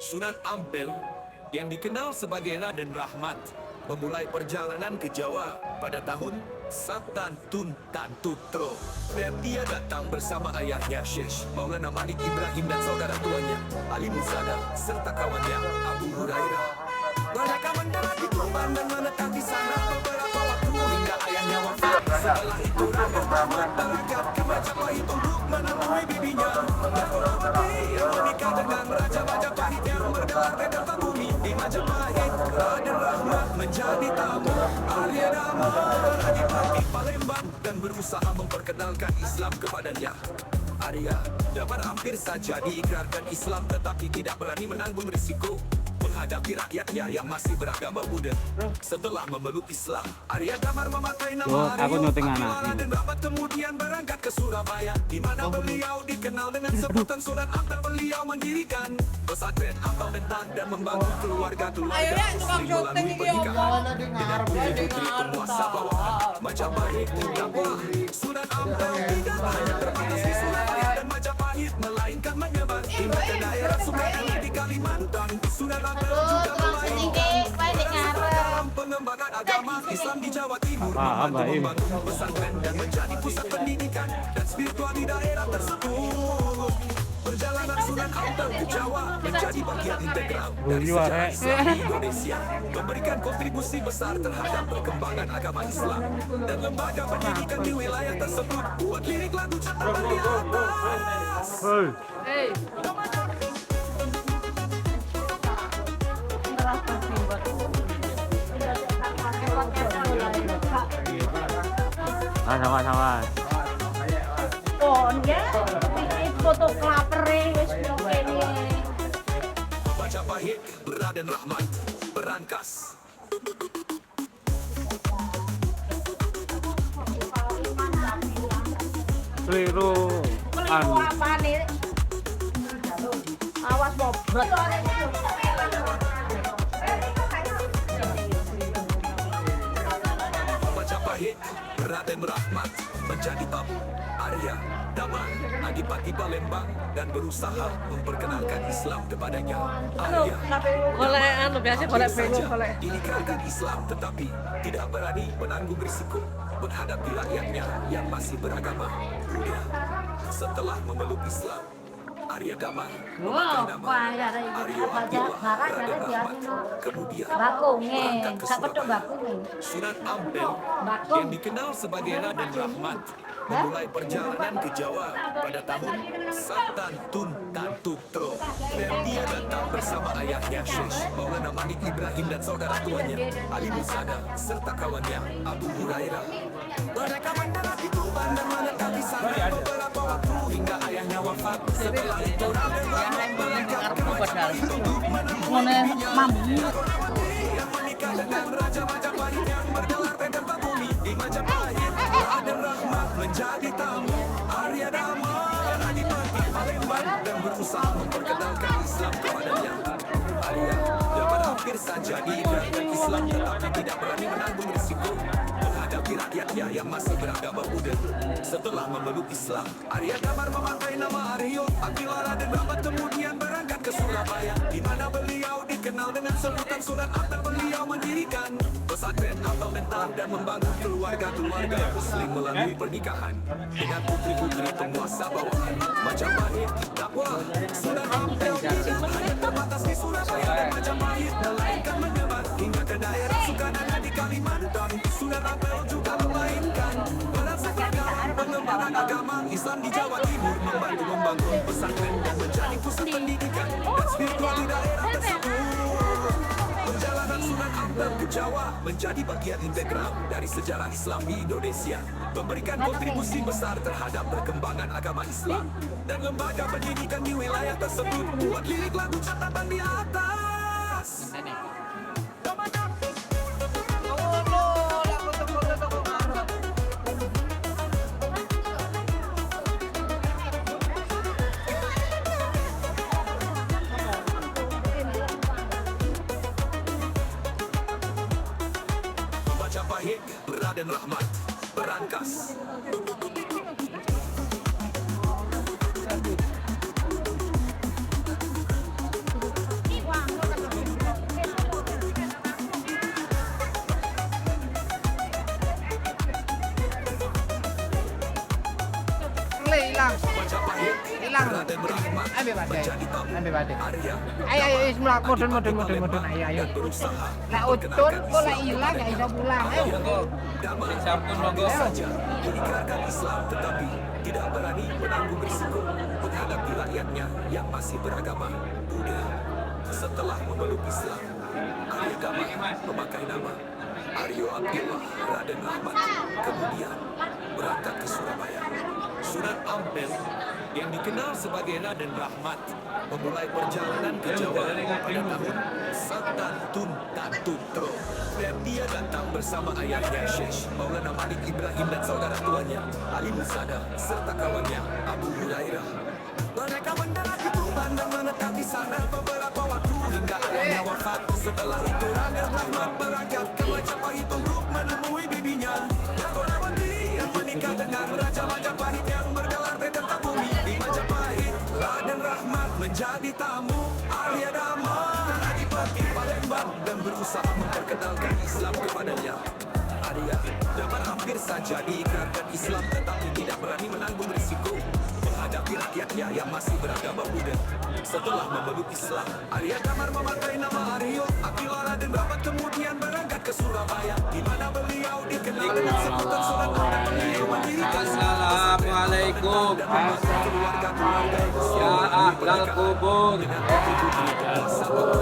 Sunan Ampel yang dikenal sebagai Raden Rahmat memulai perjalanan ke Jawa pada tahun Satantun Tantutro, dan dia datang bersama ayahnya Syekh Maulana Malik Ibrahim dan saudara tuanya Ali Muzada serta kawannya Abu Hurairah. Mereka mendarat di Tuban dan menetap di sana beberapa waktu hingga ayahnya wafat. Setelah itu Raden Rahmat berangkat ke Majapahit untuk menemui bibinya, dan dia menikah dengan Raja Majapahit yang bergelar Raden Pabumi. Di Majapahit, Raden Rahmat menjadi tamu Arya Dharma Adipati Palembang dan berusaha memperkenalkan Islam kepadanya. Arya dapat hampir saja diikrarkan Islam, tetapi tidak berani menanggung risiko menghadapi rakyatnya yang masih beragama Buddha. Setelah memeluk Islam, Arya Damar memakai nama Aryo Abdillah dan Rahmat kemudian berangkat ke Surabaya, di mana beliau dikenal dengan sebutan Sunan Ampel. Beliau mendirikan pesantren atau Bentang dan membangun keluarga-keluarga Muslim melalui pernikahan dengan putri-putri penguasa bawahan Majapahit. Dakwah Sunan Ampel tidak hanya terbatas di Surabaya dan Majapahit, melainkan menyebar hingga ke daerah Sungai di Kalimantan. Sunan Ampel juga melainkan dalam pengembangan agama Islam di Jawa Timur, membantu membangun pesantren dan menjadi pusat pendidikan dan spiritual di daerah tersebut. Perjalanan Sunan Ampel ke Jawa menjadi bagian integral dari sejarah Islam di Indonesia, memberikan kontribusi besar terhadap perkembangan agama Islam dan lembaga pendidikan di wilayah tersebut. Buat lirik lagu catatan di atas. Sama-sama. Oh, ya. Foto kelapere wis kene. Majapahit, Raden Rahmat, Berangkas. Keliru. Keliru apa nih? Awas bobot. Majapahit, Raden Rahmat menjadi tamu Arya Damar Adipati Palembang dan berusaha memperkenalkan Islam kepadanya. Arya Biasa golek bego golek. diikrarkan Islam, tetapi tidak berani menanggung risiko menghadapi rakyatnya yang masih beragama Buddha. Setelah memeluk Islam, Arya Damar memakai nama Aryo Abdillah Raden Rahmat, kemudian berangkat ke Surabaya. Sunan Ampel yang dikenal sebagai Raden Rahmat memulai perjalanan ke Jawa pada tahun Satantun Tantutro, dan dia datang bersama ayahnya Syekh Maulana Malik Ibrahim dan saudara tuanya Ali Muzada serta kawannya Abu Hurairah. Mereka mendarat di Tuban dan menetap di sana beberapa waktu hingga ayahnya wafat. Setelah itu Raden Rahmat berangkat ke Majapahit untuk menemui yang menikah dengan Raja Majapahit yang bergelar Raden Pabumi. Di Majapahit, Raden Rahmat menjadi tamu Arya Damar Adipati Palembang dan berusaha memperkenalkan Islam kepadanya. Arya dapat hampir saja diikrarkan Islam, tetapi tidak berani menanggung risiko menghadapi rakyatnya yang masih beragama Buddha. Setelah memeluk Islam, Arya Damar memakai nama Aryo Abdillah Raden Rahmat kemudian berangkat ke Surabaya, di mana beliau dikenal dengan sebutan Sunan Ampel. Beliau mendirikan pesantren atau Bentang dan membangun keluarga-keluarga Muslim melalui pernikahan dengan putri-putri penguasa bawahan Majapahit. Dakwah Sunan Ampel tidak hanya terbatas di Surabaya dan Majapahit, melainkan menyebar hingga ke daerah Sukanana di Kalimantan. Sunan Ampel juga melainkan peran serta dalam pengembangan agama Islam di Jawa Timur, membantu membangun pesantren dan menjadi pusat pendidikan dan spiritual di daerah tersebut. Perjalanan Sunan Ampel ke Jawa menjadi bagian integral dari sejarah Islam di Indonesia, memberikan kontribusi besar terhadap perkembangan agama Islam dan lembaga pendidikan di wilayah tersebut. Buat lirik lagu catatan di atas. Majapahit, Raden Rahmat, Berangkas. hilang. Majapahit, Hilang. Raden Rahmat Ambil badai. menjadi tamu. Ambil badai. Arya Ayo semula modern ayo. berusaha Lah utun kok lah hilang gak bisa pulang. Ayo. damai saja meninggalkan Islam tetapi tidak berani menanggung risiko menghadapi rakyatnya yang masih beragama Buddha. Setelah memeluk Islam, Arya Damar memakai nama Aryo Abdillah Raden Rahmat, kemudian berangkat ke Surabaya. Sunan Ampel yang dikenal sebagai Raden Rahmat memulai perjalanan ke Jawa pada tahun Satantun Tatutro, dan dia datang bersama ayahnya Syekh Maulana Malik Ibrahim dan saudara tuanya Ali Musada serta kawannya Abu Hurairah. Mereka mendarat di Tuban dan menetap di sana beberapa waktu hingga ayahnya wafat. Setelah itu Raden Rahmat berangkat ke Majapahit untuk menemui bibinya Yagonawati yang menikah dengan Raja Majapahit yang bergelar Benteng Bumi di Majapahit. Raden Rahmat menjadi tamu Arya Damar Adipati Palembang dan berusaha memperkenalkan Islam kepadanya. Arya Damar hampir saja diikrarkan Islam tetapi tidak berani menanggung risiko menghadapi rakyatnya yang masih beragama Buddha. Setelah memeluk Islam, Arya Damar memakai nama Aryo Abdillah Raden Rahmat kemudian berangkat ke Surabaya, di mana beliau dikenal dengan sebutan Sunan Ampel. Beliau mendirikan Assalamualaikum ya ahlal kubur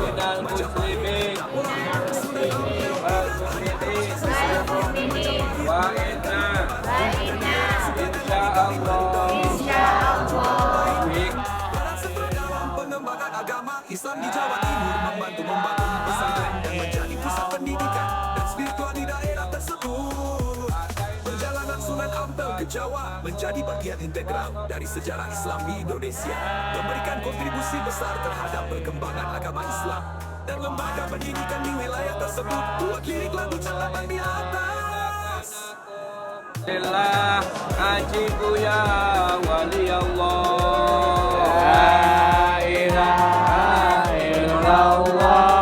minal muslimin wa inna pengembangan agama Islam di Jawa Timur, membantu membangun pesantren dan menjadi pusat pendidikan dan spiritual di daerah tersebut. Perjalanan Sunan Ampel ke Jawa menjadi bagian integral dari sejarah Islam di Indonesia, memberikan kontribusi besar terhadap perkembangan agama Islam dan lembaga pendidikan di wilayah tersebut. Buat lirik lagu catatan di atas. Lillah ajibu ya wali Allah. La ilaha illallah,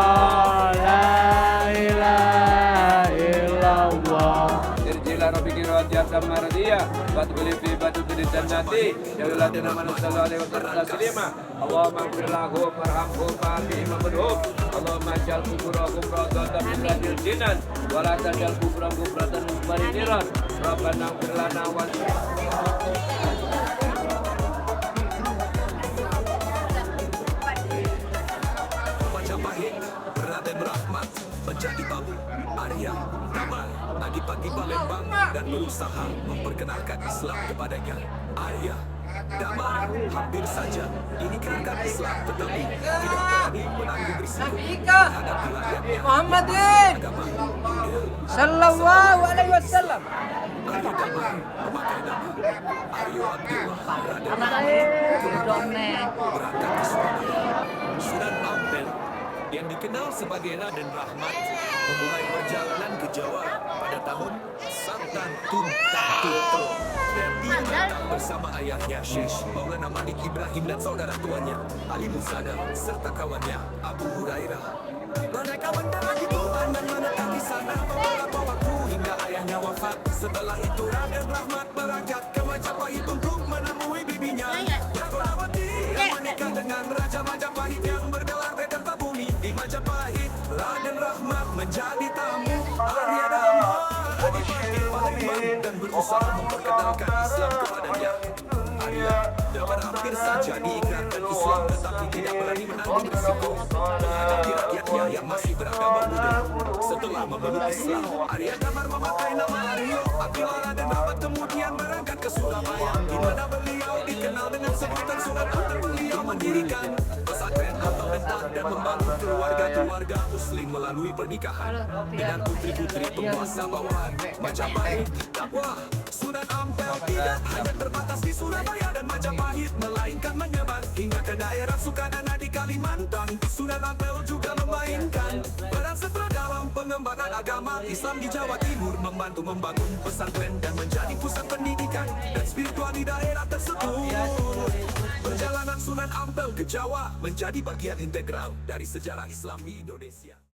la ilaha illallah. Irjila rabbiki radiyatan maradiyah batu beli fi batu beli jannati ya ladina man sallallahu alaihi wasallam taslima. Allahumma ighfir lahu warhamhu fa'afi mamduh. Allahumma ja'al kuburahum rawdatan min riyadil jinan wa la taj'al kuburahum kubratan min niran. Rabbana ighfir lana wa Majapahit, Raden Rahmat menjadi tamu Arya Damar Adipati Palembang dan berusaha memperkenalkan Islam kepadanya. Arya Damar hampir saja diikrarkan Islam tetapi tidak berani menanggung risiko menghadapi rakyatnya Muhammadin agama. sallallahu alaihi wasallam. Arya Damar memakai nama Aryo Abdillah Raden berangkat ke Surabaya. Sunan Ampel yang dikenal sebagai Raden Rahmat memulai perjalanan ke Jawa pada tahun Satantun Tatutro, dan dia datang bersama ayahnya Syekh Maulana Malik Ibrahim dan saudara tuanya Ali Musada serta kawannya Abu Hurairah. Mereka mendarat di Tuban dan menetap di sana beberapa waktu hingga ayahnya wafat. Setelah itu Raden Rahmat berangkat ke Majapahit untuk menemui bibinya Yagonawati yang menikah dengan Raja Majapahit yang bergelar Benteng Bumi di Majapahit. Raden Rahmat menjadi tamu Arya Damar Adipati Palembang dan berusaha memperkenalkan Islam kepadanya. Arya Damar hampir saja diikrarkan Islam tetapi tidak berani menanggung risiko menghadapi rakyatnya yang masih beragama Buddha. Setelah memeluk Islam, Arya Damar memakai nama Aryo Abdillah Raden Rahmat kemudian berangkat ke Surabaya, di mana beliau dikenal dengan sebutan Sunan Ampel. Beliau mendirikan pesantren atau mentan dan membangun keluarga-keluarga muslim melalui pernikahan dengan putri-putri penguasa bawahan Majapahit. Dakwah Sunan Ampel tidak hanya terbatas di Surabaya dan Majapahit, melainkan menyebar hingga ke daerah Sukanana di Kalimantan. Sunan Ampel juga memainkan peran serta dalam pengembangan agama Islam di Jawa Timur, membantu membangun pesantren dan menjadi pusat pendidikan dan spiritual di daerah tersebut. Perjalanan Sunan Ampel ke Jawa menjadi bagian integral dari sejarah Islam di Indonesia.